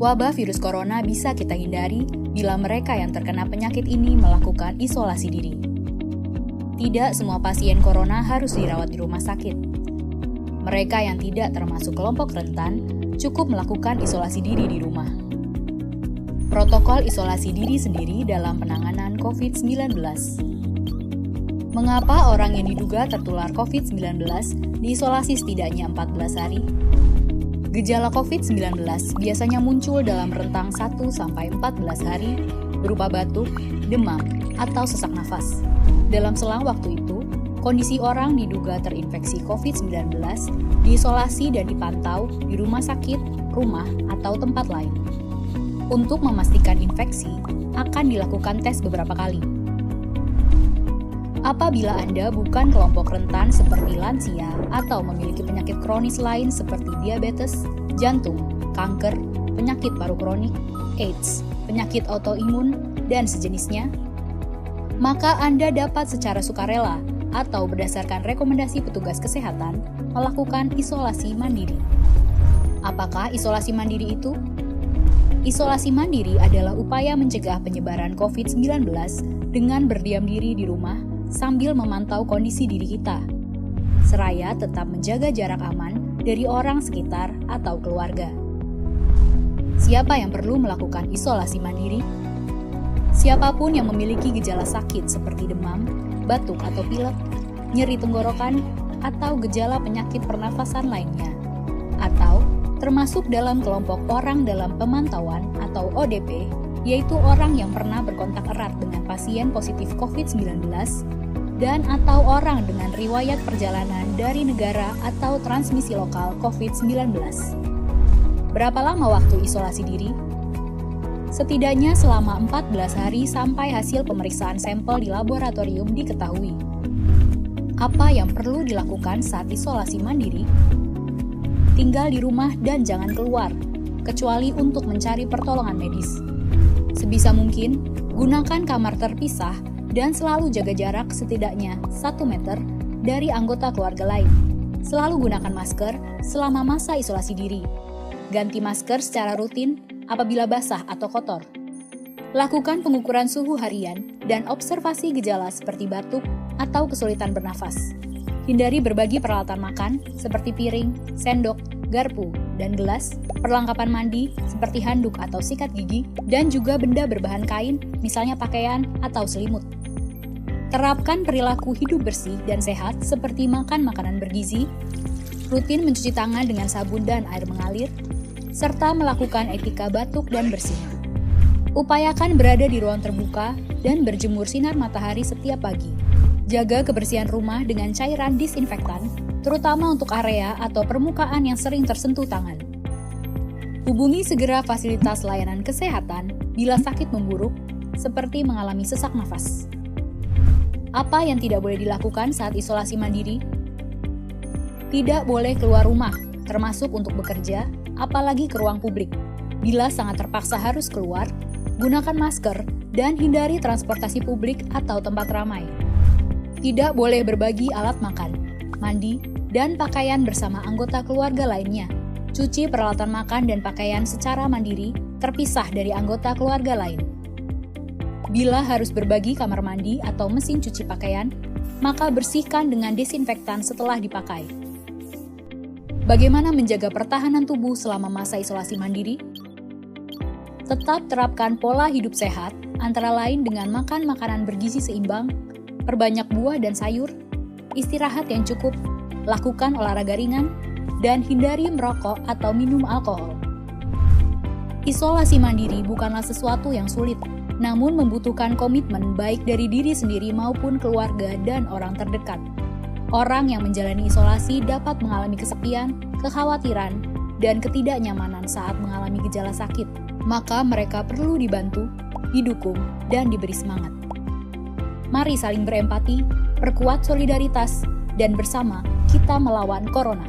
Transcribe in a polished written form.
Wabah virus corona bisa kita hindari bila mereka yang terkena penyakit ini melakukan isolasi diri. Tidak semua pasien corona harus dirawat di rumah sakit. Mereka yang tidak termasuk kelompok rentan cukup melakukan isolasi diri di rumah. Protokol isolasi diri sendiri dalam penanganan COVID-19. Mengapa orang yang diduga tertular COVID-19 diisolasi setidaknya 14 hari? Gejala COVID-19 biasanya muncul dalam rentang 1-14 hari berupa batuk, demam, atau sesak nafas. Dalam selang waktu itu, kondisi orang diduga terinfeksi COVID-19 diisolasi dan dipantau di rumah sakit, rumah, atau tempat lain. Untuk memastikan infeksi, akan dilakukan tes beberapa kali. Apabila Anda bukan kelompok rentan seperti lansia atau memiliki penyakit kronis lain seperti diabetes, jantung, kanker, penyakit paru kronik, AIDS, penyakit autoimun, dan sejenisnya, maka Anda dapat secara sukarela atau berdasarkan rekomendasi petugas kesehatan melakukan isolasi mandiri. Apakah isolasi mandiri itu? Isolasi mandiri adalah upaya mencegah penyebaran COVID-19 dengan berdiam diri di rumah sambil memantau kondisi diri kita, seraya tetap menjaga jarak aman dari orang sekitar atau keluarga. Siapa yang perlu melakukan isolasi mandiri? Siapapun yang memiliki gejala sakit seperti demam, batuk atau pilek, nyeri tenggorokan, atau gejala penyakit pernafasan lainnya, atau termasuk dalam kelompok orang dalam pemantauan atau ODP, yaitu orang yang pernah berkontak erat dengan pasien positif COVID-19 dan atau orang dengan riwayat perjalanan dari negara atau transmisi lokal COVID-19. Berapa lama waktu isolasi diri? Setidaknya selama 14 hari sampai hasil pemeriksaan sampel di laboratorium diketahui. Apa yang perlu dilakukan saat isolasi mandiri? Tinggal di rumah dan jangan keluar, kecuali untuk mencari pertolongan medis. Sebisa mungkin, gunakan kamar terpisah dan selalu jaga jarak setidaknya 1 meter dari anggota keluarga lain. Selalu gunakan masker selama masa isolasi diri. Ganti masker secara rutin apabila basah atau kotor. Lakukan pengukuran suhu harian dan observasi gejala seperti batuk atau kesulitan bernafas. Hindari berbagi peralatan makan seperti piring, sendok, garpu, dan gelas, perlengkapan mandi seperti handuk atau sikat gigi, dan juga benda berbahan kain, misalnya pakaian atau selimut. Terapkan perilaku hidup bersih dan sehat seperti makan makanan bergizi, rutin mencuci tangan dengan sabun dan air mengalir, serta melakukan etika batuk dan bersih. Upayakan berada di ruang terbuka dan berjemur sinar matahari setiap pagi. Jaga kebersihan rumah dengan cairan disinfektan, terutama untuk area atau permukaan yang sering tersentuh tangan. Hubungi segera fasilitas layanan kesehatan bila sakit memburuk, seperti mengalami sesak nafas. Apa yang tidak boleh dilakukan saat isolasi mandiri? Tidak boleh keluar rumah, termasuk untuk bekerja, apalagi ke ruang publik. Bila sangat terpaksa harus keluar, gunakan masker dan hindari transportasi publik atau tempat ramai. Tidak boleh berbagi alat makan, mandi, dan pakaian bersama anggota keluarga lainnya. Cuci peralatan makan dan pakaian secara mandiri, terpisah dari anggota keluarga lain. Bila harus berbagi kamar mandi atau mesin cuci pakaian, maka bersihkan dengan desinfektan setelah dipakai. Bagaimana menjaga pertahanan tubuh selama masa isolasi mandiri? Tetap terapkan pola hidup sehat, antara lain dengan makan makanan bergizi seimbang, perbanyak buah dan sayur, istirahat yang cukup, lakukan olahraga ringan, dan hindari merokok atau minum alkohol. Isolasi mandiri bukanlah sesuatu yang sulit, namun membutuhkan komitmen baik dari diri sendiri maupun keluarga dan orang terdekat. Orang yang menjalani isolasi dapat mengalami kesepian, kekhawatiran, dan ketidaknyamanan saat mengalami gejala sakit. Maka mereka perlu dibantu, didukung, dan diberi semangat. Mari saling berempati, perkuat solidaritas, dan bersama kita melawan corona.